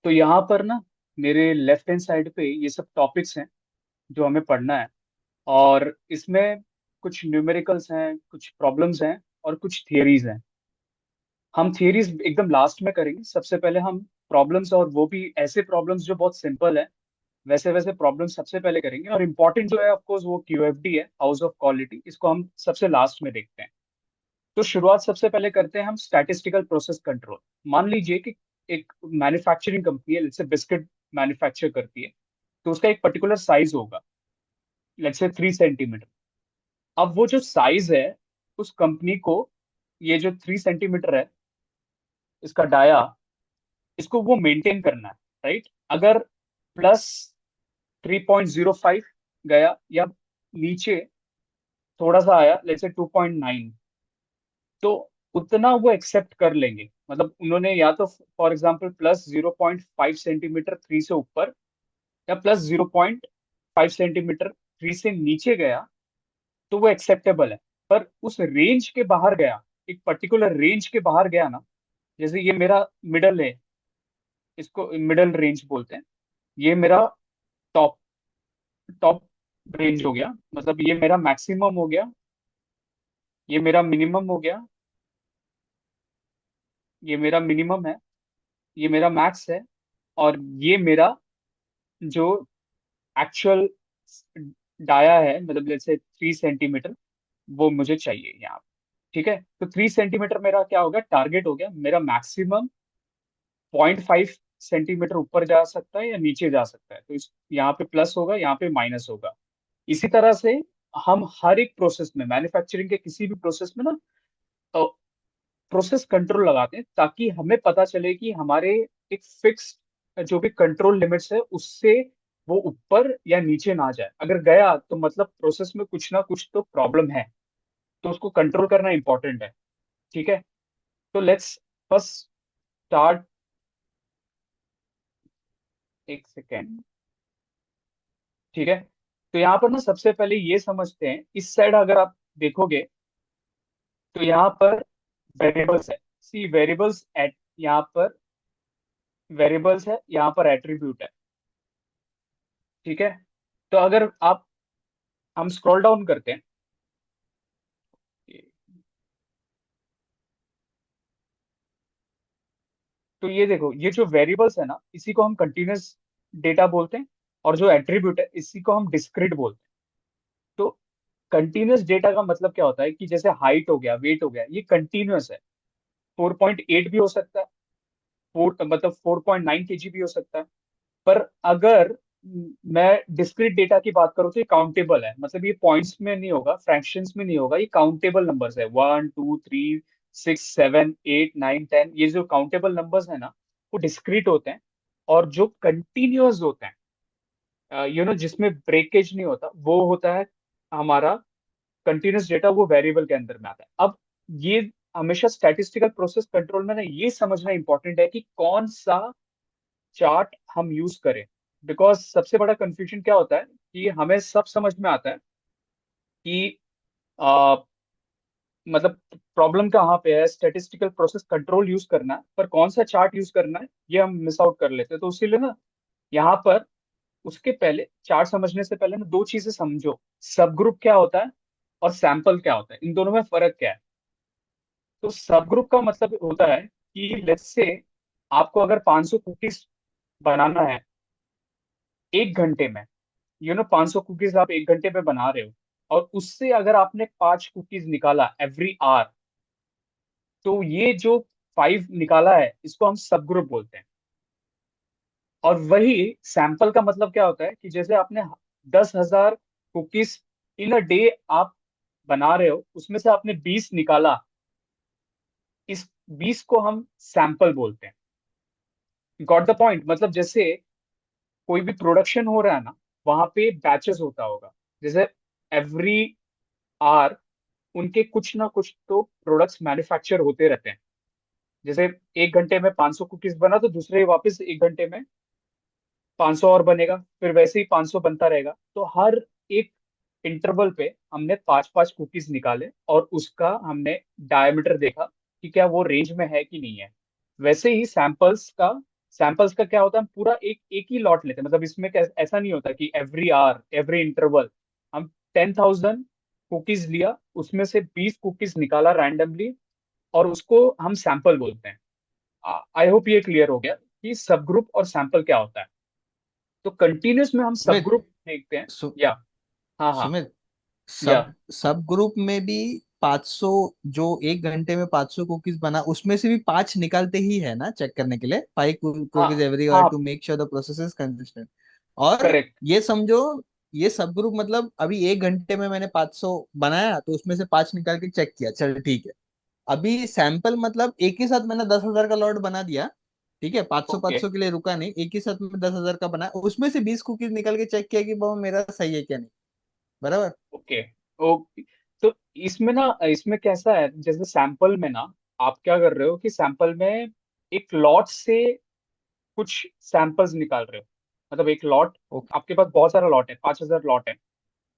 तो यहाँ पर ना मेरे लेफ्ट हैंड साइड पे ये सब टॉपिक्स हैं जो हमें पढ़ना है। और इसमें कुछ न्यूमेरिकल्स हैं, कुछ प्रॉब्लम्स हैं और कुछ थियरीज हैं। हम थियरीज एकदम लास्ट में करेंगे। सबसे पहले हम प्रॉब्लम्स, और वो भी ऐसे प्रॉब्लम्स जो बहुत सिंपल है, वैसे वैसे प्रॉब्लम सबसे पहले करेंगे। और इम्पोर्टेंट जो है ऑफ कोर्स वो क्यूएफडी है, हाउस ऑफ क्वालिटी, इसको हम सबसे लास्ट में देखते हैं। तो शुरुआत सबसे पहले करते हैं हम स्टैटिस्टिकल प्रोसेस कंट्रोल। मान लीजिए कि एक मैन्युफैक्चरिंग कंपनी है, जैसे बिस्किट मैन्युफैक्चर करती है, तो उसका एक पर्टिकुलर साइज होगा, लेट्स से 3 सेंटीमीटर। अब वो जो साइज है, उस कंपनी को ये जो 3 सेंटीमीटर है, इसका डाया, इसको वो मेंटेन करना है, राइट। अगर प्लस 3.05 गया या नीचे थोड़ा सा आया, लेट्स से 2.9, तो उतना वो एक्सेप्ट कर लेंगे। मतलब उन्होंने या तो for example plus 0.5 centimetre three से ऊपर, या प्लस 0.5 सेंटीमीटर थ्री से नीचे गया, तो वो एक्सेप्टेबल है। पर उस रेंज के बाहर गया, एक पर्टिकुलर रेंज के बाहर गया ना, जैसे ये मेरा मिडल है, इसको मिडल रेंज बोलते हैं, ये मेरा टॉप टॉप रेंज हो गया, मतलब ये मेरा मैक्सिमम हो गया, ये मेरा मिनिमम हो गया, ये मेरा मिनिमम है, ये मेरा मैक्स है, और ये मेरा जो एक्चुअल डाया है, मतलब जैसे 3 सेंटीमीटर, वो मुझे चाहिए यहाँ। ठीक है, तो 3 सेंटीमीटर मेरा क्या हो गया, टारगेट हो गया। मेरा मैक्सिमम 0.5 सेंटीमीटर ऊपर जा सकता है या नीचे जा सकता है, तो इस यहाँ पे प्लस होगा, यहाँ पे माइनस होगा। इसी तरह से हम हर एक प्रोसेस में, मैन्युफैक्चरिंग के किसी भी प्रोसेस में ना, प्रोसेस कंट्रोल लगाते हैं, ताकि हमें पता चले कि हमारे एक फिक्स जो भी कंट्रोल लिमिट्स है, उससे वो ऊपर या नीचे ना जाए। अगर गया तो मतलब प्रोसेस में कुछ ना कुछ तो प्रॉब्लम है, तो उसको कंट्रोल करना इंपॉर्टेंट है। ठीक है, तो लेट्स फर्स्ट स्टार्ट। एक सेकेंड। ठीक है, तो यहाँ पर ना सबसे पहले ये समझते हैं, इस साइड अगर आप देखोगे तो यहाँ पर वेरिएबल्स है। सी वेरिएबल्स एट, यहाँ पर वेरिएबल्स है, यहाँ पर एट्रीब्यूट है। ठीक है, तो अगर आप, हम स्क्रॉल डाउन करते हैं, तो ये देखो, ये जो वेरिएबल्स है ना, इसी को हम कंटिन्यूअस डेटा बोलते हैं, और जो एट्रीब्यूट है इसी को हम डिस्क्रीट बोलते हैं। तो कंटिन्यूअस डेटा का मतलब क्या होता है कि जैसे हाइट हो गया, वेट हो गया, ये कंटिन्यूअस है। 4.8 भी हो सकता है, फोर मतलब 4.9 kg भी हो सकता है। पर अगर मैं डिस्क्रीट डेटा की बात करूँ तो ये काउंटेबल है, मतलब ये पॉइंट्स में नहीं होगा, फ्रैक्शंस में नहीं होगा, ये काउंटेबल नंबर्स है। 1 2 3 6 7 8 9 10, ये जो काउंटेबल नंबर्स है ना, वो डिस्क्रीट होते हैं। और जो कंटिन्यूअस होते हैं, जिसमें ब्रेकेज नहीं होता, वो होता है हमारा कंटिन्यूअस डेटा, वो वेरिएबल के अंदर में आता है। अब ये हमेशा स्टैटिस्टिकल प्रोसेस कंट्रोल में ना ये समझना इंपॉर्टेंट है कि कौन सा चार्ट हम यूज करें। बिकॉज सबसे बड़ा कंफ्यूजन क्या होता है कि हमें सब समझ में आता है कि आ, मतलब प्रॉब्लम कहाँ पे है, स्टैटिस्टिकल प्रोसेस कंट्रोल यूज करना है, पर कौन सा चार्ट यूज करना है ये हम मिस आउट कर लेते हैं। तो इसीलिए ना यहाँ पर, उसके पहले चार्ट समझने से पहले ना दो चीजें समझो। सब ग्रुप क्या होता है और सैंपल क्या होता है, इन दोनों में फर्क क्या है। तो सब ग्रुप का मतलब होता है कि लेट्स से आपको अगर 500 कुकीज बनाना है 1 घंटे में, 500 कुकीज आप 1 घंटे में बना रहे हो, और उससे अगर आपने 5 कुकीज निकाला एवरी आवर, तो ये जो 5 निकाला है, इसको हम सब ग्रुप बोलते हैं। और वही सैंपल का मतलब क्या होता है कि जैसे आपने 10,000 कुकीज इन अ डे आप बना रहे हो, उसमें से आपने 20 निकाला, इस 20 को हम सैंपल बोलते हैं। Got the point. मतलब जैसे कोई भी प्रोडक्शन हो रहा है ना, वहां पे बैचेस होता होगा, जैसे एवरी आवर उनके कुछ ना कुछ तो प्रोडक्ट्स मैन्युफैक्चर होते रहते हैं। जैसे 1 घंटे में 500 कुकीज बना, तो दूसरे वापस 1 घंटे में 500 और बनेगा, फिर वैसे ही 500 बनता रहेगा। तो हर एक इंटरवल पे हमने 5 5 कुकीज निकाले, और उसका हमने डायमीटर देखा कि क्या वो रेंज में है कि नहीं है। वैसे ही सैंपल्स का सैंपल्स का क्या होता है, हम पूरा एक एक ही लॉट लेते हैं, मतलब इसमें ऐसा नहीं होता कि एवरी आवर एवरी इंटरवल हम 10,000 कुकीज लिया, उसमें से 20 कुकीज निकाला रैंडमली, और उसको हम सैंपल बोलते हैं। आई होप ये क्लियर हो गया कि सब ग्रुप और सैंपल क्या होता है। तो कंटिन्यूस में हम सब सुमित, ग्रुप देखते हैं। सु, या हाँ हाँ। सुमित, या सब सब ग्रुप में भी 500, जो एक घंटे में 500 कुकीज बना, उसमें से भी पांच निकालते ही है ना चेक करने के लिए, 5 कुकीज हाँ एवरी आवर हाँ। To make sure the process is consistent. और करेक्ट। ये समझो, ये सब ग्रुप मतलब अभी एक घंटे में मैंने 500 बनाया तो उसमें से पांच निकाल के चेक किया, चल ठीक है। अभी सैंपल मतलब एक ही साथ मैंने 10,000 का लॉट बना दिया, ठीक है, 500 ओके 500 के लिए रुका नहीं, एक ही साथ में 10,000 का बना, उसमें से 20 कुकीज निकाल के चेक किया कि बाबा मेरा सही है क्या नहीं। बराबर। Okay okay. तो इसमें ना, इसमें कैसा है, जैसे सैंपल में ना आप क्या कर रहे हो कि सैंपल में एक लॉट से कुछ सैंपल्स निकाल रहे हो। मतलब एक लॉट, ओके। आपके पास बहुत सारा लॉट है, 5,000 लॉट है,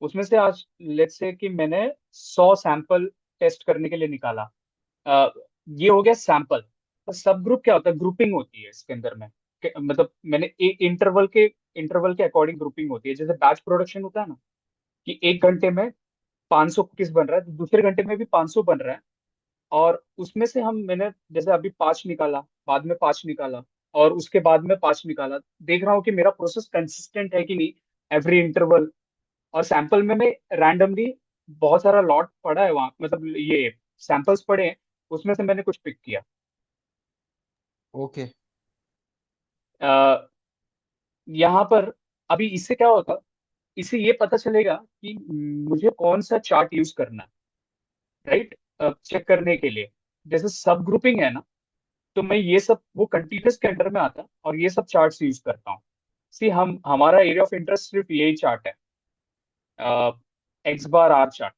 उसमें से आज लेट्स से कि मैंने 100 सैंपल टेस्ट करने के लिए निकाला। अ, ये हो गया सैंपल। तो सब ग्रुप क्या होता है, ग्रुपिंग होती है इसके अंदर में। मतलब मैंने इंटरवल के अकॉर्डिंग ग्रुपिंग होती है। जैसे बैच प्रोडक्शन होता है ना, कि एक घंटे में 500 कुकीज बन रहा है, तो दूसरे घंटे में भी 500 बन रहा है, और उसमें से मैंने जैसे अभी 5 निकाला, बाद में 5 निकाला, और उसके बाद में 5 निकाला, देख रहा हूँ कि मेरा प्रोसेस कंसिस्टेंट है कि नहीं एवरी इंटरवल। और सैंपल में मैं रैंडमली बहुत सारा लॉट पड़ा है वहां, मतलब ये सैंपल्स पड़े हैं, उसमें से मैंने कुछ पिक किया। ओके। अ, यहाँ पर अभी इससे क्या होगा, इससे ये पता चलेगा कि मुझे कौन सा चार्ट यूज करना है, राइट, चेक करने के लिए। जैसे सब ग्रुपिंग है ना, तो मैं ये सब वो कंटिन्यूस के अंडर में आता है, और ये सब चार्ट्स यूज करता हूँ। सी हम हमारा एरिया ऑफ इंटरेस्ट सिर्फ यही चार्ट है, एक्स बार आर चार्ट।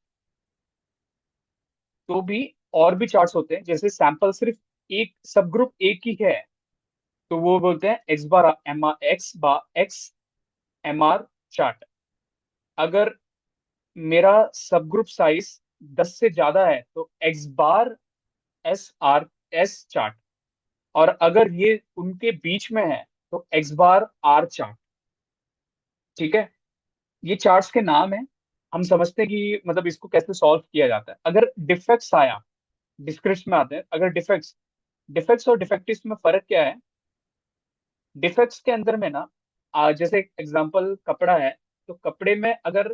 तो भी और भी चार्ट्स होते हैं, जैसे सैंपल सिर्फ एक सब ग्रुप एक ही है, तो वो बोलते हैं X bar M R, X M R chart. अगर मेरा सब ग्रुप साइज 10 से ज्यादा है तो एक्स बार एस आर एस चार्ट। और अगर ये उनके बीच में है तो एक्स बार आर चार्ट। ठीक है, ये चार्ट्स के नाम है। हम समझते हैं कि मतलब इसको कैसे सॉल्व किया जाता है। अगर डिफेक्ट्स आया, डिस्क्रिप्ट में आते हैं, अगर डिफेक्ट्स, डिफेक्ट्स और डिफेक्टिव्स में फर्क क्या है। डिफेक्ट्स के अंदर में ना, जैसे एग्जांपल कपड़ा है, तो कपड़े में अगर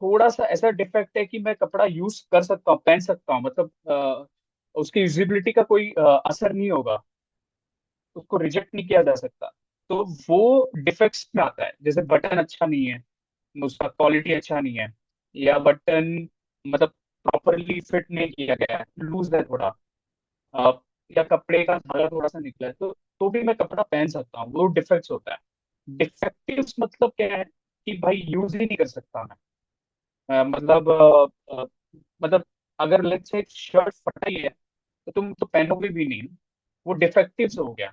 थोड़ा सा ऐसा डिफेक्ट है कि मैं कपड़ा यूज कर सकता हूँ, पहन सकता हूँ, मतलब उसकी यूजिबिलिटी का कोई असर नहीं होगा, उसको रिजेक्ट नहीं किया जा सकता, तो वो डिफेक्ट्स में आता है। जैसे बटन अच्छा नहीं है, उसका क्वालिटी अच्छा नहीं है, या बटन मतलब प्रॉपरली फिट नहीं किया गया है, लूज है थोड़ा, अ, या कपड़े का धागा थोड़ा सा निकला है, तो भी मैं कपड़ा पहन सकता हूँ, वो डिफेक्ट्स होता है। डिफेक्टिव्स मतलब क्या है कि भाई यूज ही नहीं कर सकता मैं। मतलब मतलब अगर लेट्स से शर्ट फटा ही है तो तुम तो पहनोगे भी नहीं, वो डिफेक्टिव्स हो गया।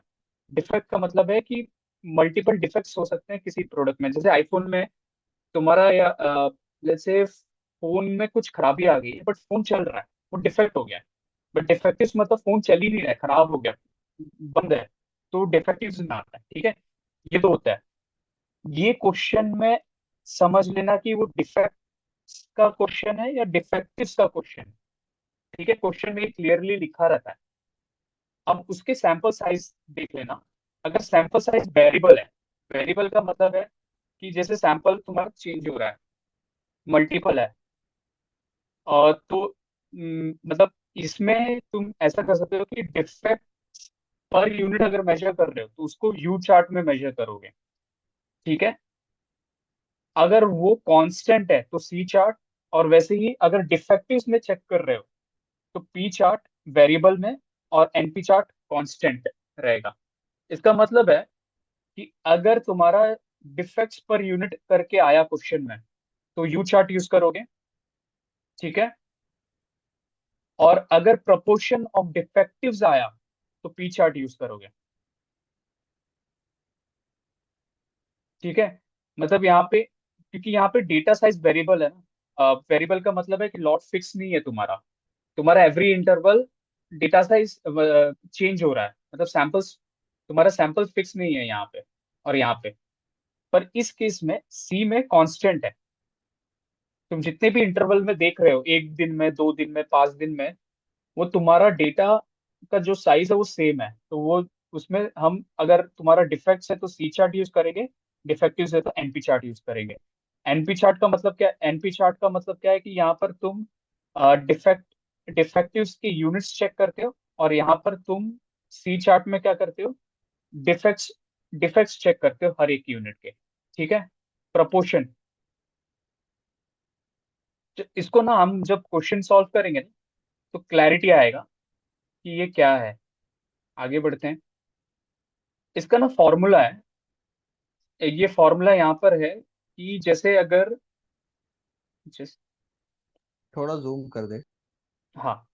डिफेक्ट का मतलब है कि मल्टीपल डिफेक्ट्स हो सकते हैं किसी प्रोडक्ट में। जैसे आईफोन में तुम्हारा, या लेट्स से फोन में कुछ खराबी आ गई है बट फोन चल रहा है, वो डिफेक्ट हो गया। बट डिफेक्टिव्स मतलब फोन चल ही नहीं रहा है, खराब हो गया, बंद है, तो डिफेक्टिव्स में आता है। ठीक है, ये तो होता है। ये क्वेश्चन में समझ लेना कि वो डिफेक्ट का क्वेश्चन है या डिफेक्टिव्स का क्वेश्चन। ठीक है, क्वेश्चन में क्लियरली लिखा रहता है। अब उसके सैंपल साइज देख लेना। अगर सैंपल साइज वेरिएबल है, वेरिएबल का मतलब है कि जैसे सैंपल तुम्हारा चेंज हो रहा है, मल्टीपल है, और तो मतलब इसमें तुम ऐसा कर सकते हो कि डिफेक्ट पर यूनिट अगर मेजर कर रहे हो तो उसको यू चार्ट में मेजर करोगे। ठीक है, अगर वो कांस्टेंट है तो सी चार्ट, और वैसे ही अगर डिफेक्टिव्स में चेक कर रहे हो तो पी चार्ट वेरिएबल में, और एनपी चार्ट कांस्टेंट रहेगा। इसका मतलब है कि अगर तुम्हारा डिफेक्ट्स पर यूनिट करके आया क्वेश्चन में तो यू चार्ट यूज करोगे। ठीक है, और अगर प्रपोर्शन ऑफ डिफेक्टिव्स आया तो पी चार्ट यूज करोगे। ठीक है, मतलब यहाँ पे, क्योंकि यहाँ पे डेटा साइज वेरिएबल है ना, वेरिएबल का मतलब है कि लॉट फिक्स नहीं है तुम्हारा, तुम्हारा every interval data size change हो रहा है, मतलब सैंपल्स तुम्हारा सैंपल फिक्स नहीं है यहाँ पे और यहाँ पे। पर इस केस में सी में कांस्टेंट है। तुम जितने भी इंटरवल में देख रहे हो, 1 दिन में, 2 दिन में, 5 दिन में, वो तुम्हारा डेटा का जो साइज है वो सेम है। तो वो उसमें हम अगर तुम्हारा डिफेक्ट्स है तो सी चार्ट यूज करेंगे, डिफेक्टिव्स है तो एनपी चार्ट यूज करेंगे। एनपी चार्ट का मतलब क्या है? एनपी चार्ट का मतलब क्या है कि यहाँ पर तुम डिफेक्टिव्स के यूनिट्स चेक करते हो, और यहाँ पर तुम सी चार्ट में क्या करते हो? डिफेक्ट्स डिफेक्ट्स चेक करते हो हर एक यूनिट के। ठीक है? प्रपोर्शन। इसको ना हम जब क्वेश्चन सॉल्व करेंगे ना, तो क्लैरिटी आएगा कि ये क्या है। आगे बढ़ते हैं। इसका ना फॉर्मूला है। ये फॉर्मूला यहाँ पर है कि जैसे अगर जिस थोड़ा जूम कर दे। हाँ,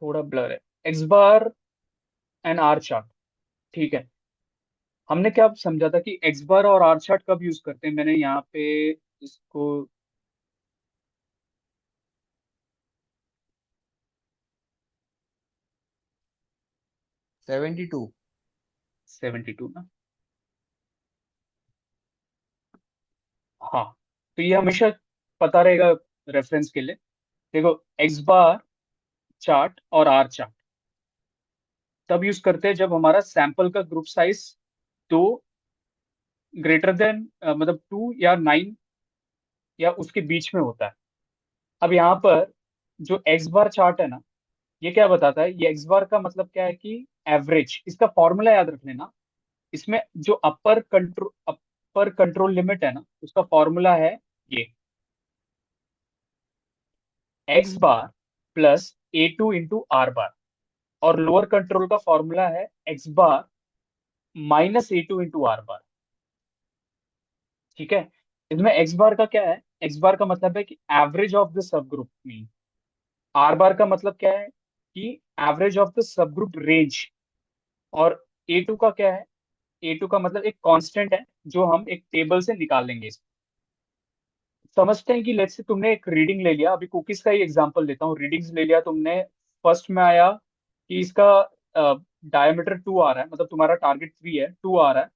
थोड़ा ब्लर है। X bar and R chart. ठीक है। हमने क्या समझा था कि एक्स बार और आर चार्ट कब यूज करते हैं? मैंने यहाँ पे इसको सेवेंटी टू। 72 ना। हाँ, तो ये हमेशा पता रहेगा रेफरेंस के लिए। देखो, एक्स बार चार्ट और आर चार्ट तब यूज करते हैं जब हमारा सैंपल का ग्रुप साइज दो ग्रेटर देन मतलब 2 या 9 या उसके बीच में होता है। अब यहाँ पर जो एक्स बार चार्ट है ना, ये क्या बताता है? ये एक्स बार का मतलब क्या है कि एवरेज। इसका फॉर्मूला याद रख लेना। इसमें जो अपर कंट्रोल लिमिट है ना, उसका फॉर्मूला है ये एक्स बार प्लस A2 × R बार। और लोअर कंट्रोल का फॉर्मूला है एक्स बार माइनस A2 × R बार। ठीक है? इसमें एक्स बार का क्या है? एक्स बार का मतलब है कि average of the sub group mean. Are बार का मतलब क्या है? कि average of the sub group range. और A2 का क्या है? A2 का मतलब एक कांस्टेंट है जो हम एक टेबल से निकालेंगे। समझते हैं कि लेट्स से तुमने एक रीडिंग ले लिया। अभी कुकीज का ही एग्जांपल लेता हूँ। रीडिंग्स ले लिया तुमने। फर्स्ट में आया कि इसका डायमीटर 2 आ रहा है, मतलब तुम्हारा टारगेट 3 है, 2 आ रहा है।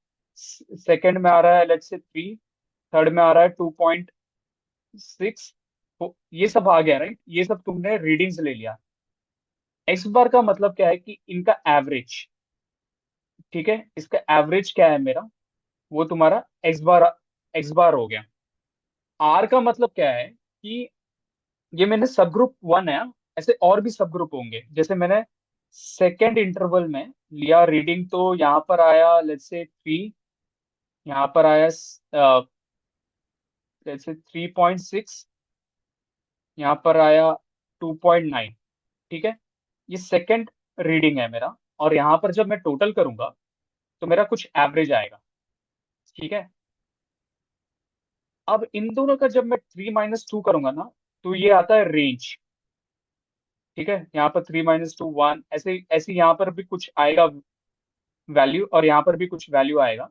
सेकंड में आ रहा है लेट्स से 3। थर्ड में आ रहा है 2.6। तो ये सब आ गया, राइट? ये सब तुमने रीडिंग्स ले लिया। एक्स बार का मतलब क्या है कि इनका एवरेज। ठीक है? इसका एवरेज क्या है मेरा? वो तुम्हारा एक्स बार हो गया। आर का मतलब क्या है कि ये मैंने सब ग्रुप 1 है। ऐसे और भी सब ग्रुप होंगे। जैसे मैंने सेकेंड इंटरवल में लिया रीडिंग, तो यहाँ पर आया लेट्स से 3। यहाँ पर आया लेट्स से 3.6। यहाँ पर आया 2.9। ठीक है? ये सेकेंड रीडिंग है मेरा। और यहाँ पर जब मैं टोटल करूंगा तो मेरा कुछ एवरेज आएगा। ठीक है? अब इन दोनों का जब मैं 3 - 2 करूंगा ना, तो ये आता है रेंज। ठीक है? यहाँ पर 3 - 2 1, ऐसे ऐसे यहाँ पर भी कुछ आएगा वैल्यू, और यहाँ पर भी कुछ वैल्यू आएगा।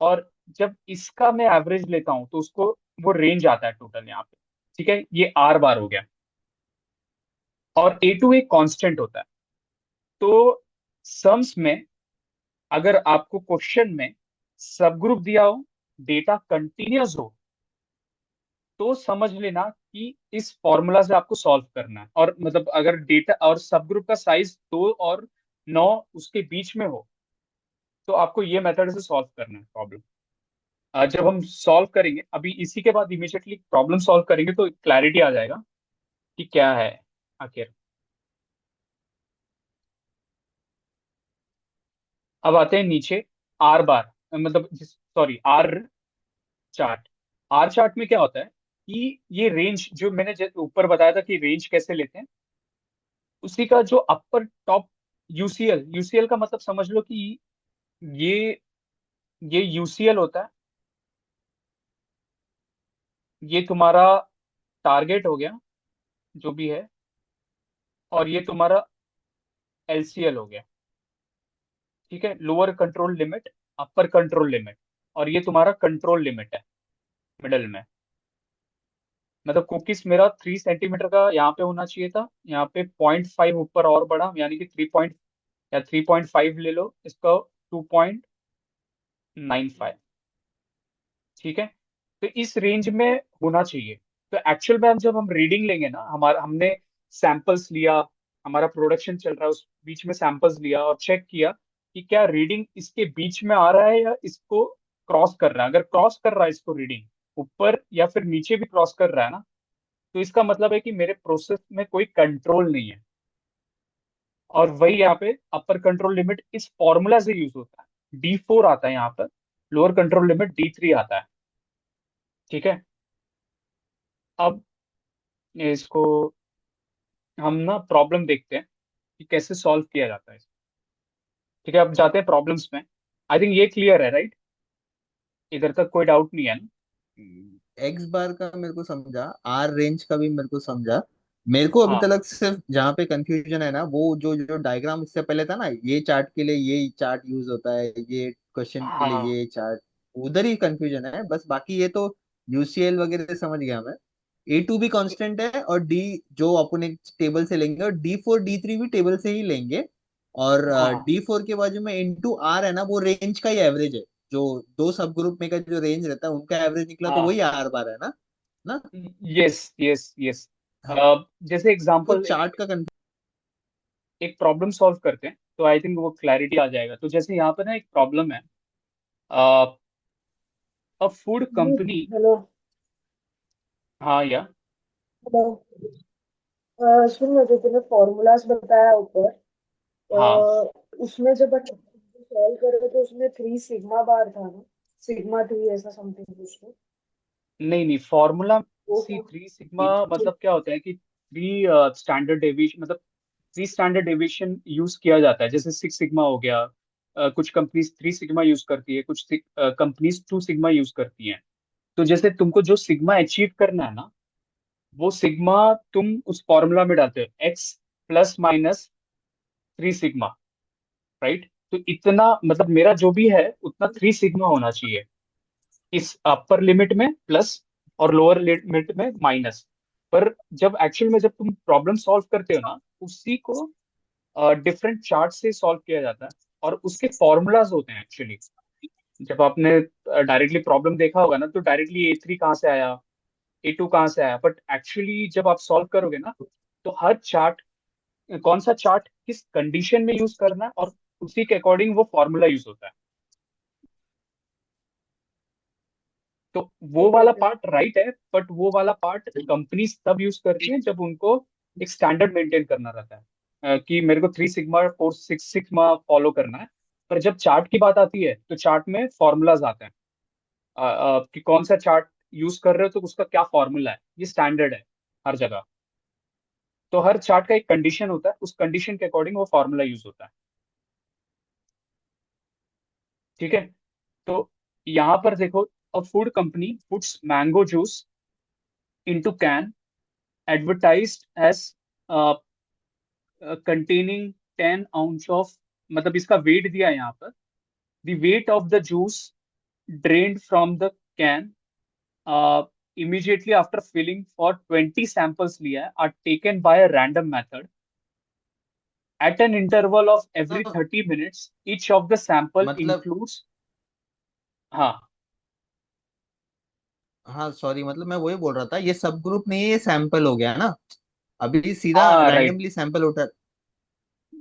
और जब इसका मैं एवरेज लेता हूँ तो उसको वो रेंज आता है टोटल यहाँ पे। ठीक है? ये आर बार हो गया। और A2 एक कांस्टेंट होता है। तो सम्स में अगर आपको क्वेश्चन में सब ग्रुप दिया हो, डेटा कंटिन्यूअस हो, तो समझ लेना कि इस फॉर्मूला से आपको सॉल्व करना है। और मतलब अगर डेटा और सब ग्रुप का साइज 2 और 9 उसके बीच में हो, तो आपको ये मेथड से सॉल्व करना है प्रॉब्लम। जब हम सॉल्व करेंगे अभी, इसी के बाद इमीडिएटली प्रॉब्लम सॉल्व करेंगे, तो क्लैरिटी आ जाएगा कि क्या है आखिर। अब आते हैं नीचे। आर बार मतलब sorry, R chart. R chart में क्या होता है कि ये रेंज जो मैंने ऊपर बताया था कि रेंज कैसे लेते हैं, उसी का जो अपर टॉप यूसीएल। यूसीएल का मतलब समझ लो कि ये ये यूसीएल होता है। ये तुम्हारा टारगेट हो गया जो भी है, और ये तुम्हारा एलसीएल हो गया। ठीक है? Lower control limit, upper control limit, और ये तुम्हारा कंट्रोल लिमिट है मिडल में। मतलब कुकीज मेरा 3 सेंटीमीटर का यहाँ पे होना चाहिए था, यहाँ पे 0.5 ऊपर और बढ़ा, यानी कि 3 पॉइंट या 3.5 ले लो इसका, 2.95। ठीक है, तो इस रेंज में होना चाहिए। तो एक्चुअल में हम जब हम रीडिंग लेंगे ना, हमारा हमने सैंपल्स लिया, हमारा प्रोडक्शन चल रहा है, उस बीच में सैंपल्स लिया और चेक किया कि क्या रीडिंग इसके बीच में आ रहा है या इसको क्रॉस कर रहा है। अगर क्रॉस कर रहा है इसको रीडिंग, ऊपर या फिर नीचे भी क्रॉस कर रहा है ना, तो इसका मतलब है कि मेरे प्रोसेस में कोई कंट्रोल नहीं है। और वही यहाँ पे अपर कंट्रोल लिमिट इस फॉर्मूला से यूज होता है, D4 आता है यहाँ पर, लोअर कंट्रोल लिमिट D3 आता है। ठीक है, अब इसको हम ना प्रॉब्लम देखते हैं कि कैसे सॉल्व किया जाता है। ठीक है, अब जाते हैं प्रॉब्लम्स में। आई थिंक ये क्लियर है, राइट? इधर तक कोई डाउट नहीं है ना? एक्स बार का मेरे को समझा, आर रेंज का भी मेरे को समझा। मेरे को अभी हाँ तक सिर्फ जहाँ पे कंफ्यूजन है ना, वो जो जो डायग्राम इससे पहले था ना, ये चार्ट के लिए ये चार्ट यूज होता है, ये क्वेश्चन के लिए हाँ ये चार्ट, उधर ही कंफ्यूजन है बस। बाकी ये तो यूसीएल वगैरह समझ गया मैं। A2 भी कांस्टेंट है, और डी जो अपन एक टेबल से लेंगे, और D4 D3 भी टेबल से ही लेंगे। और हाँ D4 के बाजू में इंटू आर है ना, वो रेंज का ही एवरेज है। जो दो सब ग्रुप में का जो रेंज रहता है उनका एवरेज निकला, तो वही हाँ। आर बार है ना। ना। Yes yes yes. हमको जैसे एग्जांपल चार्ट एक का एक प्रॉब्लम सॉल्व करते हैं, तो आई थिंक वो क्लैरिटी आ जाएगा। तो जैसे यहाँ पर ना एक प्रॉब्लम है, अ फूड कंपनी। हेलो। हाँ या हेलो। सुन, मुझे तूने फॉर्मूलाज बताया ऊपर, हाँ। उसमें जब सॉल्व करे तो उसमें 3 सिग्मा बार था ना, सिग्मा 3 ऐसा समथिंग कुछ तो। नहीं नहीं, फॉर्मूला वो सी सब थ्री सिग्मा मतलब क्या होता है कि थ्री स्टैंडर्ड डेविएशन, मतलब थ्री स्टैंडर्ड डेविएशन यूज किया जाता है। जैसे 6 सिग्मा हो गया, कुछ कंपनीज 3 सिग्मा यूज करती है, कुछ कंपनीज 2 सिग्मा यूज करती हैं। तो जैसे तुमको जो सिग्मा अचीव करना है ना, वो सिग्मा तुम उस फॉर्मूला में डालते हो, X ± 3 सिग्मा, राइट? तो इतना मतलब मेरा जो भी है उतना 3 सिग्मा होना चाहिए, इस अपर लिमिट में प्लस और लोअर लिमिट में माइनस। पर जब एक्चुअल में जब तुम प्रॉब्लम सॉल्व करते हो ना, उसी को डिफरेंट चार्ट से सॉल्व किया जाता है, और उसके फॉर्मूलाज होते हैं एक्चुअली। जब आपने डायरेक्टली प्रॉब्लम देखा होगा ना, तो डायरेक्टली A3 कहाँ से आया, A2 कहाँ से आया, बट एक्चुअली जब आप सॉल्व करोगे ना, तो हर चार्ट, कौन सा चार्ट किस कंडीशन में यूज करना है, और उसी के अकॉर्डिंग वो फॉर्मूला यूज होता है। तो वो ठीक है वाला फिर। पार्ट राइट है, बट वो वाला पार्ट कंपनीज तब यूज करती हैं जब उनको एक स्टैंडर्ड मेंटेन करना रहता है, कि मेरे को 3 सिग्मा 4 6 सिग्मा फॉलो करना है। पर जब चार्ट की बात आती है, तो चार्ट में फॉर्मूलाज आते हैं, कि कौन सा चार्ट यूज कर रहे हो, तो उसका क्या फॉर्मूला है, ये स्टैंडर्ड है हर जगह। तो हर चार्ट का एक कंडीशन होता है, उस कंडीशन के अकॉर्डिंग वो फॉर्मूला यूज होता है। ठीक है, तो यहाँ पर देखो, a food company puts mango juice into can, advertised as containing 10 ounce of, मतलब इसका वेट दिया है यहाँ पर, the weight of the juice drained from the can immediately after filling for 20 samples लिया है, are taken by a random method at an interval of every confusion 30 minutes, each of the sample मतलब। includes। हाँ हाँ sorry, मतलब मैं वही बोल रहा था, ये सब ग्रुप नहीं है, ये सैंपल हो गया ना। अभी सीधा हाँ, राइट रैंडमली सैंपल उठा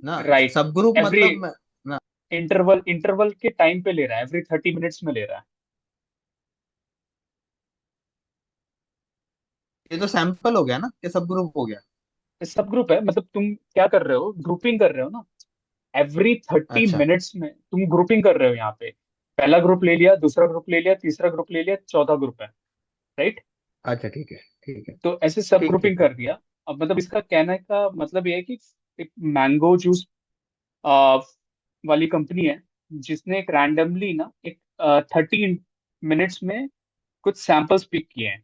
ना। राइट। सब ग्रुप एवरी मतलब ना। इंटरवल इंटरवल के टाइम पे ले रहा है, एवरी 30 मिनट्स में ले रहा ये तो सैंपल हो गया ना, ये सब ग्रुप हो गया। है। सब ग्रुप है, मतलब तुम क्या कर रहे हो, ग्रुपिंग कर रहे हो ना। एवरी थर्टी अच्छा मिनट्स में तुम ग्रुपिंग कर रहे हो यहाँ पे। पहला ग्रुप ले लिया, दूसरा ग्रुप ले लिया, तीसरा ग्रुप ले लिया, चौथा ग्रुप है, राइट? अच्छा, ठीक है ठीक है। तो ऐसे सब ठीक ग्रुपिंग ठीक कर है। दिया। अब मतलब इसका कहने का मतलब ये है कि एक मैंगो जूस आ, वाली कंपनी है, जिसने एक रैंडमली ना एक 30 मिनट्स में कुछ सैंपल्स पिक किए हैं।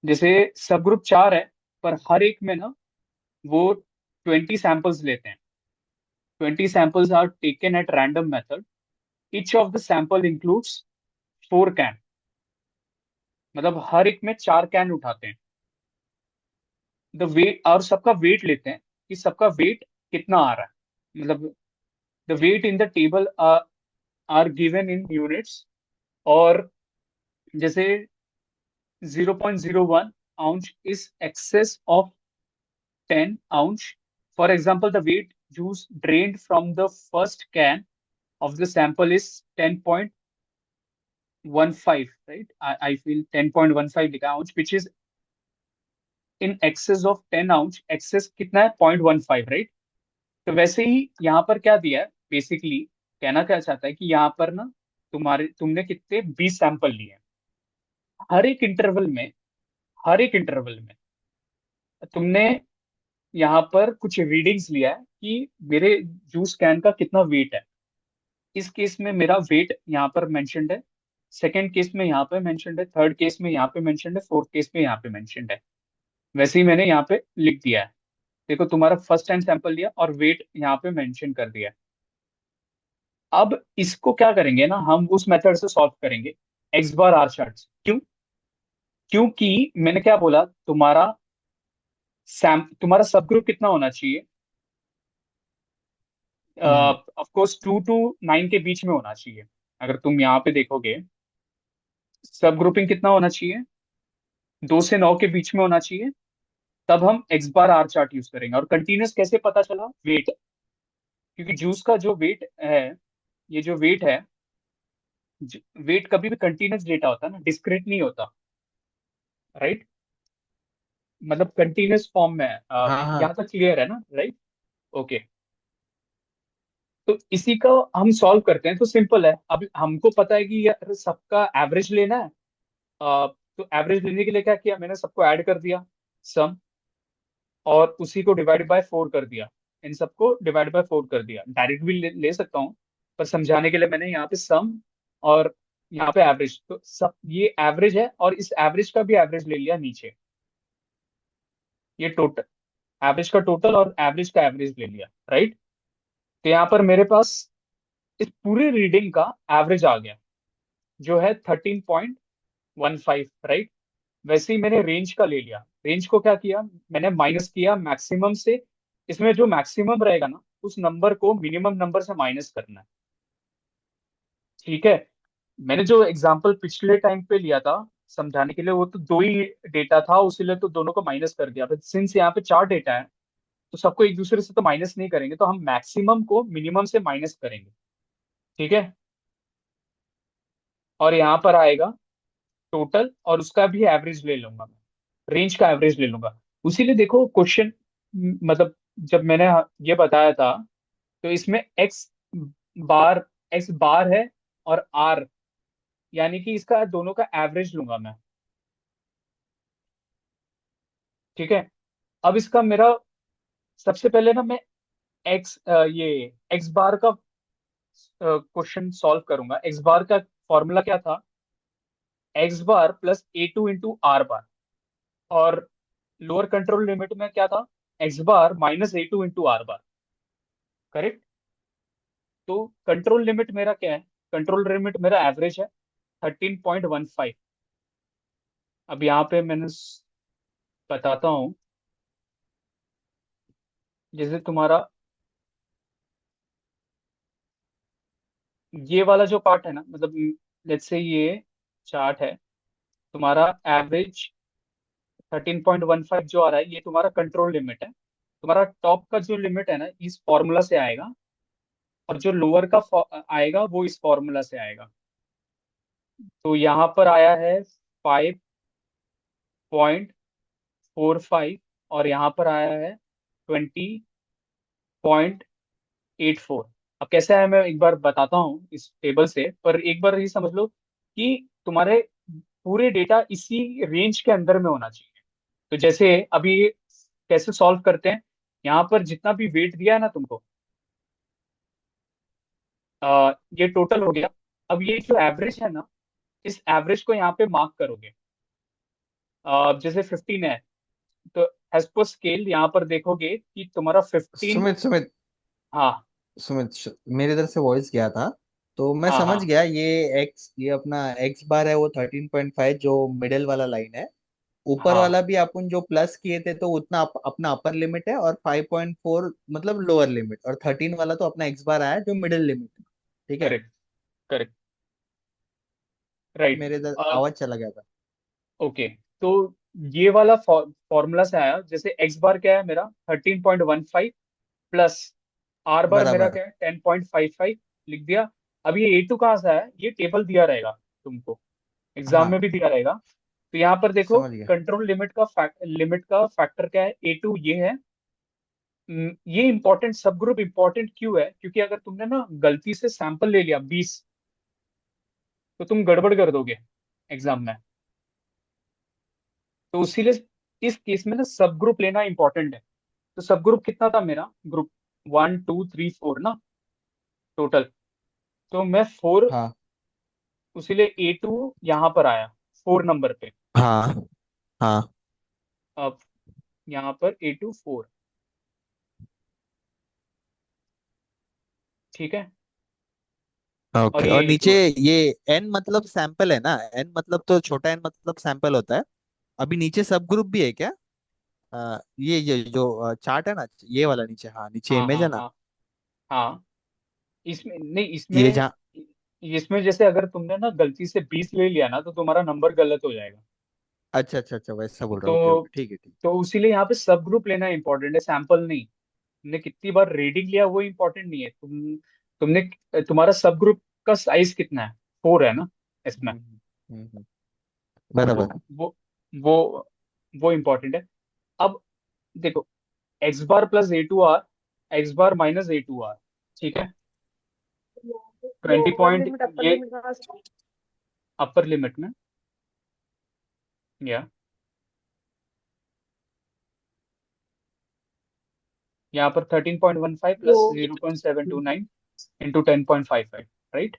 जैसे सब ग्रुप 4 है, पर हर एक में ना वो 20 सैंपल्स लेते हैं। 20 samples are taken at random method, each of the sample includes 4 can, मतलब हर एक में 4 कैन उठाते हैं। द वेट, और सबका वेट लेते हैं कि सबका वेट कितना आ रहा है, मतलब the weight in the table are given in units, और जैसे 0.01 ounce is excess of 10 ounce. For example, the weight juice drained from the first can of the sample is 10.15, right? I feel 10.15 लिखा ounce, which is in excess of 10 ounce. Excess कितना है? 0.15, right? तो वैसे ही यहाँ पर क्या दिया है, बेसिकली कहना क्या चाहता है कि यहाँ पर ना तुमने कितने 20 सैंपल लिए हैं। हर एक इंटरवल में, हर एक इंटरवल में तुमने यहाँ पर कुछ रीडिंग्स लिया है कि मेरे जूस कैन का कितना वेट है। इस केस में मेरा वेट यहाँ पर मेंशन्ड है, सेकंड केस में यहाँ पे मेंशन्ड है, थर्ड केस में यहाँ पे मेंशन्ड है, फोर्थ केस में यहाँ पे मेंशन्ड है। वैसे ही मैंने यहाँ पे लिख दिया है। देखो तुम्हारा फर्स्ट टाइम सैंपल लिया और वेट यहाँ पे मेंशन कर दिया है। अब इसको क्या करेंगे ना, हम उस मेथड से सॉल्व करेंगे, एक्स बार आर चार्ट। क्यों? क्योंकि मैंने क्या बोला, तुम्हारा सब ग्रुप कितना होना चाहिए? हम्म। ऑफ कोर्स 2 to 9 के बीच में होना चाहिए। अगर तुम यहाँ पे देखोगे, सब ग्रुपिंग कितना होना चाहिए? 2 से 9 के बीच में होना चाहिए। तब हम X bar R chart use करेंगे। और कंटिन्यूस कैसे पता चला? वेट, क्योंकि जूस का जो वेट है, ये जो वेट है, वेट कभी भी कंटिन्यूस डेटा होता है ना, डिस्क्रीट नहीं होता, राइट? मतलब कंटिन्यूस फॉर्म में है। हाँ हाँ। यहाँ तक क्लियर है ना, राइट? ओके। तो इसी का हम सॉल्व करते हैं, तो सिंपल है। अब हमको पता है कि यार सबका एवरेज लेना है। तो एवरेज लेने के लिए क्या किया, मैंने सबको ऐड कर दिया, सम, और उसी को डिवाइड बाय 4 कर दिया। इन सबको डिवाइड बाय 4 कर दिया। डायरेक्ट भी ले सकता हूँ, पर समझाने के लिए मैंने यहाँ पे सम और यहाँ पे एवरेज, तो सब ये एवरेज है, और इस एवरेज का भी एवरेज ले लिया नीचे। ये टोटल एवरेज का टोटल और एवरेज का एवरेज ले लिया, राइट? तो यहाँ पर मेरे पास इस पूरी रीडिंग का एवरेज आ गया, जो है 13.15, राइट? वैसे ही मैंने रेंज का ले लिया। रेंज को क्या किया, मैंने माइनस किया मैक्सिमम से। इसमें जो मैक्सिमम रहेगा ना, उस नंबर को मिनिमम नंबर से माइनस करना है, ठीक है? मैंने जो एग्जांपल पिछले टाइम पे लिया था समझाने के लिए, वो तो दो ही डेटा था, उसीलिए तो दोनों को माइनस कर दिया। बट सिंस यहाँ पे 4 डेटा है, तो सबको एक दूसरे से तो माइनस नहीं करेंगे, तो हम मैक्सिमम को मिनिमम से माइनस करेंगे, ठीक है? और यहाँ पर आएगा टोटल, और उसका भी एवरेज ले लूंगा मैं, रेंज का एवरेज ले लूंगा। उसीलिए देखो क्वेश्चन, मतलब जब मैंने ये बताया था, तो इसमें बार एक्स बार है और आर, यानी कि इसका दोनों का एवरेज लूंगा मैं, ठीक है? अब इसका मेरा सबसे पहले ना मैं ये एक्स बार का क्वेश्चन सॉल्व करूंगा। एक्स बार का फॉर्मूला क्या था? एक्स बार प्लस A2 into R बार। और लोअर कंट्रोल लिमिट में क्या था? एक्स बार माइनस A2 into R बार, करेक्ट? तो कंट्रोल लिमिट मेरा क्या है? कंट्रोल लिमिट मेरा एवरेज है 13.15। अब यहाँ पे मैंने बताता हूँ, जैसे तुम्हारा ये वाला जो पार्ट है ना, मतलब लेट्स से ये चार्ट है, तुम्हारा एवरेज 13.15 जो आ रहा है, ये तुम्हारा कंट्रोल लिमिट है। तुम्हारा टॉप का जो लिमिट है ना, इस फॉर्मूला से आएगा, और जो लोअर का आएगा वो इस फॉर्मूला से आएगा। तो यहाँ पर आया है 5.45, और यहाँ पर आया है 20.84। अब कैसे आया मैं एक बार बताता हूँ इस टेबल से, पर एक बार ये समझ लो कि तुम्हारे पूरे डेटा इसी रेंज के अंदर में होना चाहिए। तो जैसे अभी कैसे सॉल्व करते हैं, यहाँ पर जितना भी वेट दिया है ना तुमको, ये टोटल हो गया। अब ये जो एवरेज है ना, इस एवरेज को यहाँ पे मार्क करोगे। जैसे 15 है, तो एज पर स्केल यहाँ पर देखोगे कि तुम्हारा 15। सुमित सुमित हाँ मेरे इधर से वॉइस गया था, तो मैं हाँ समझ हाँ गया। ये अपना एक्स बार है वो 13.5, जो मिडिल वाला लाइन है। ऊपर हाँ वाला भी अपन जो प्लस किए थे तो उतना अपना अपर लिमिट है, और 5.4 मतलब लोअर लिमिट, और 13 वाला तो अपना एक्स बार आया जो मिडिल लिमिट है। ठीक है। Correct, correct, right. मेरे इधर आवाज चला गया था। ओके, तो ये वाला फॉर्मूला से आया, जैसे एक्स बार क्या है मेरा 13.15 प्लस आर बार मेरा बराबर। क्या है 10.55, लिख दिया। अब ये A2 कहाँ से आया, ये टेबल दिया रहेगा तुमको, एग्जाम में हाँ भी दिया रहेगा। तो यहाँ पर देखो समझ गया। कंट्रोल लिमिट का फैक्टर क्या है, A2 ये है। ये इंपॉर्टेंट, सब ग्रुप इंपॉर्टेंट क्यों है, क्योंकि अगर तुमने ना गलती से सैंपल ले लिया 20, तो तुम गड़बड़ कर दोगे एग्जाम में। तो इसीलिए इस केस में ना सब ग्रुप लेना इंपॉर्टेंट है। तो सब ग्रुप कितना था मेरा, ग्रुप 1 2 3 4 ना, टोटल। तो मैं 4, हाँ उसीलिए A2 यहाँ पर आया 4 नंबर पे। हाँ हाँ। अब यहाँ पर A2 4, ठीक है, और ओके, ये और नीचे A2 है। ये एन मतलब सैंपल है ना, एन मतलब तो छोटा एन मतलब सैंपल होता है। अभी नीचे सब ग्रुप भी है क्या? ये जो चार्ट है ना, ये वाला नीचे, हाँ नीचे हाँ इमेज हाँ है ना। हाँ हाँ, इसमें नहीं, ये इसमें जहाँ, इसमें जैसे अगर तुमने ना गलती से 20 ले लिया ना, तो तुम्हारा नंबर गलत हो जाएगा। अच्छा अच्छा अच्छा, वैसा बोल रहा हूँ, ओके तो ओके, ठीक है ठीक। तो इसीलिए यहाँ पे सब ग्रुप लेना इंपॉर्टेंट है, सैंपल नहीं। तुमने कितनी बार रीडिंग लिया वो इंपॉर्टेंट नहीं है, तुमने तुम्हारा सब ग्रुप का साइज कितना है, 4 है ना इसमें। हम्म। वो बराबर। वो वो वो इंपॉर्टेंट है। अब देखो, एक्स बार प्लस A2R, एक्स बार माइनस A2R, ठीक है, 20 लोअर पॉइंट लिमिट अपर ये लिमिट कहाँ से? अपर लिमिट में, या यहाँ पर 13.15 जो प्लस 0.729 इंटू 10.55, राइट।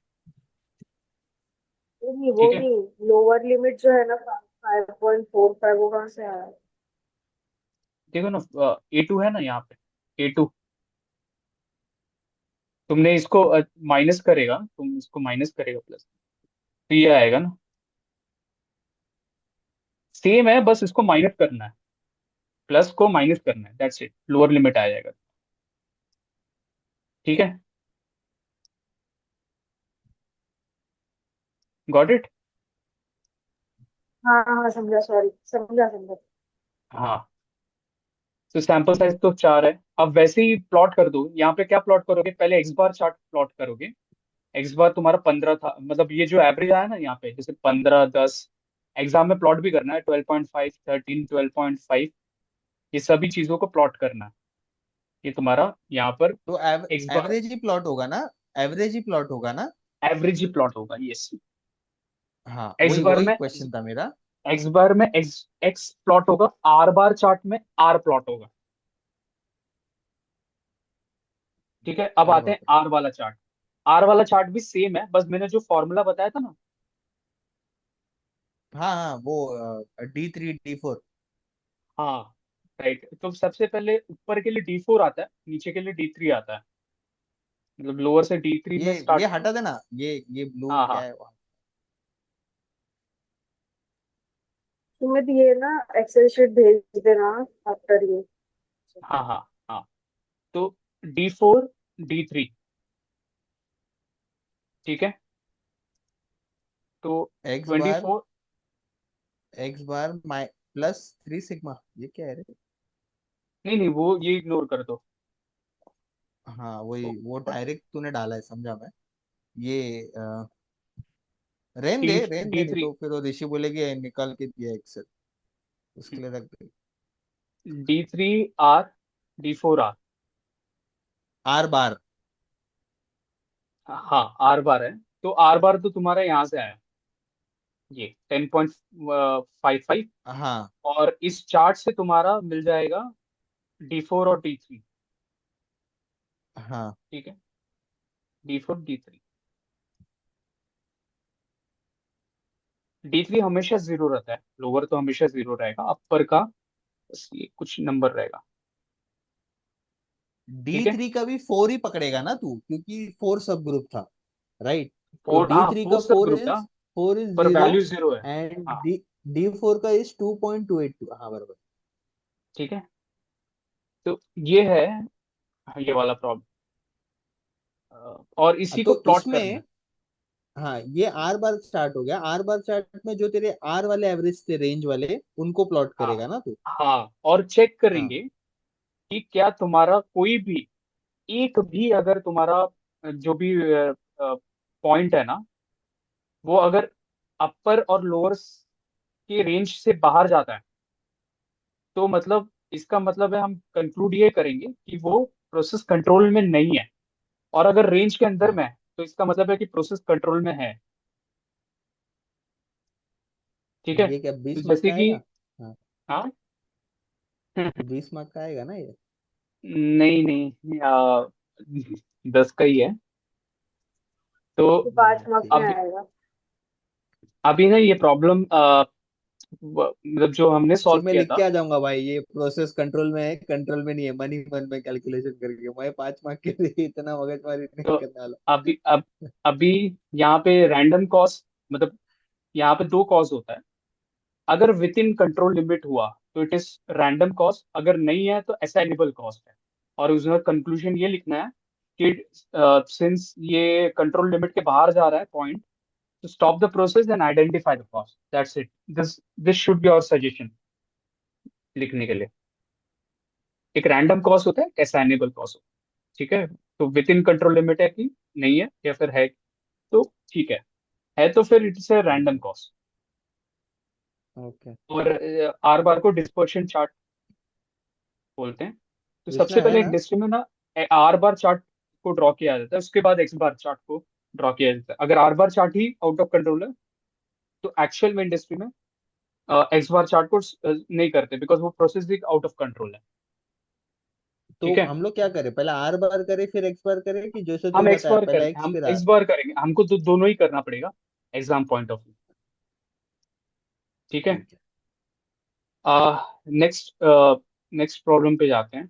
नहीं, वो ठीक है, नहीं, लोअर लिमिट जो है ना 5.45, वो कहाँ से आया? देखो ना, A2 है ना यहाँ पे, A2। तुमने इसको माइनस करेगा, तुम इसको माइनस करेगा प्लस, तो ये आएगा ना, सेम है, बस इसको माइनस करना है, प्लस को माइनस करना है, दैट्स इट, लोअर लिमिट आ जाएगा। ठीक है, गॉट इट। हाँ हाँ, समझा, सॉरी, समझा समझा। हाँ, तो सैंपल साइज तो 4 है। अब वैसे ही प्लॉट कर दो, यहाँ पे क्या प्लॉट करोगे, पहले एक्स बार चार्ट प्लॉट करोगे। एक्स बार तुम्हारा 15 था, मतलब ये जो एवरेज आया ना यहाँ पे, जैसे 15 10, एग्जाम में प्लॉट भी करना है, 12.5 13 12.5, ये सभी चीजों को प्लॉट करना है। ये तुम्हारा यहाँ पर तो एक्स बार एवरेज ही प्लॉट होगा ना, एवरेज ही प्लॉट होगा ना। एवरेज ही प्लॉट होगा, यस। हाँ एक्स वही बार वही में क्वेश्चन था मेरा। एक्स बार में एक्स एक्स प्लॉट होगा, आर बार चार्ट में आर प्लॉट होगा। ठीक है, अब आते हैं बराबर। आर वाला चार्ट। आर वाला चार्ट भी सेम है, बस मैंने जो फॉर्मूला बताया था ना। हाँ हाँ, वो D3 D4। हाँ, राइट। तो सबसे पहले ऊपर के लिए D4 आता है, नीचे के लिए D3 आता है, मतलब लोअर से D3 में ये स्टार्ट हटा करो। देना, ये ब्लू हाँ क्या हाँ है वहाँ। तुम्हें दिए ना, एक्सेल शीट भेज देना आफ्टर ये। हाँ हाँ हाँ, तो D4 D3, ठीक है, तो x twenty bar, four x बार माइ प्लस 3 सिग्मा, ये क्या है रे? नहीं नहीं, वो ये इग्नोर कर दो। हाँ वही, तो वो डायरेक्ट तूने डाला है, समझा मैं। ये डी रहन दे, डी नहीं थ्री तो फिर वो ऋषि बोलेगी निकाल के दिया एक्सेल, उसके लिए रख दे। D3R D4R, आर बार। हाँ आर बार है। तो आर बार तो तुम्हारा यहाँ से आया, ये 10.55, हाँ और इस चार्ट से तुम्हारा मिल जाएगा D4 और D3। हाँ। ठीक है, D4 D3, D3 हमेशा जीरो रहता है, लोअर तो हमेशा जीरो रहेगा, अपर का बस ये कुछ नंबर रहेगा। डी ठीक है, थ्री का भी 4 ही पकड़ेगा ना तू, क्योंकि 4 सब ग्रुप था, राइट। तो फोर, डी हाँ थ्री का फोर सब ग्रुप था, फोर इज पर जीरो, वैल्यू जीरो है। एंड हाँ डी D4 का इज 2.282, हाँ बराबर। ठीक है, तो ये है ये वाला प्रॉब्लम, और इसी को तो प्लॉट करना इसमें, है। हाँ ये आर बार चार्ट हो गया। आर बार चार्ट में जो तेरे आर वाले एवरेज थे रेंज वाले, उनको प्लॉट हाँ करेगा ना तू। हाँ, और चेक हाँ करेंगे कि क्या तुम्हारा कोई भी, एक भी अगर तुम्हारा जो भी पॉइंट है ना, वो अगर अपर और लोअर के रेंज से बाहर जाता है, तो मतलब इसका मतलब है हम कंक्लूड ये करेंगे कि वो प्रोसेस कंट्रोल में नहीं है। और अगर रेंज के अंदर हाँ। में है तो इसका मतलब है कि प्रोसेस कंट्रोल में है। ठीक है, ये क्या तो 20 मार्क जैसे का कि, आएगा? हाँ, हाँ 20 मार्क का आएगा ना ये? नहीं नहीं, 10 का ही है। तो तो 5 मार्क्स में ठीक है। अभी आएगा। अभी ना ये प्रॉब्लम मतलब जो हमने फिर सॉल्व मैं किया लिख के था। आ जाऊंगा भाई, ये प्रोसेस कंट्रोल में है, कंट्रोल में नहीं है, मन ही मन में कैलकुलेशन करके। मैं 5 मार्क के लिए इतना मगजमारी नहीं तो करने वाला। अभी यहाँ पे रैंडम कॉस्ट, मतलब यहाँ पे दो कॉस्ट होता है। अगर विद इन कंट्रोल लिमिट हुआ तो इट इज रैंडम कॉस्ट, अगर नहीं है तो असाइनेबल कॉस्ट है। और उसमें कंक्लूजन ये लिखना है कि सिंस ये कंट्रोल लिमिट के बाहर जा रहा है पॉइंट, तो stop the process and identify the cost, that's it. This should be our suggestion लिखने के लिए। एक रैंडम कॉस्ट होता है, असाइनेबल कॉस्ट होता है। ठीक है, तो विद इन कंट्रोल लिमिट है कि नहीं है, या फिर है तो ठीक है तो फिर it's a random cost. Okay. और आर बार को डिस्पर्शन चार्ट बोलते हैं। तो सबसे कृष्णा है पहले ना? इंडस्ट्री में ना आर बार चार्ट को ड्रॉ किया जाता है, उसके बाद एक्स बार चार्ट को ड्रॉ किया जाता है। अगर are bar chart he out of control है तो एक्चुअल में इंडस्ट्री में एक्स बार चार्ट को नहीं करते, बिकॉज वो प्रोसेस भी आउट ऑफ कंट्रोल है। तो ठीक है, हम लोग क्या करें, पहले आर बार करें फिर एक्स बार करें, कि जैसे तू हम एक्स बताया बार पहले करेंगे, एक्स हम फिर आर? एक्स बार करेंगे, हमको तो दोनों ही करना पड़ेगा एग्जाम पॉइंट ऑफ व्यू। ठीक है, ठीक है। नेक्स्ट नेक्स्ट प्रॉब्लम पे जाते हैं।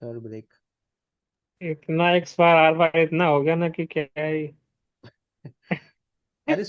Sir break. इतना एक्स बार आर बार इतना हो गया ना कि क्या ही। अरे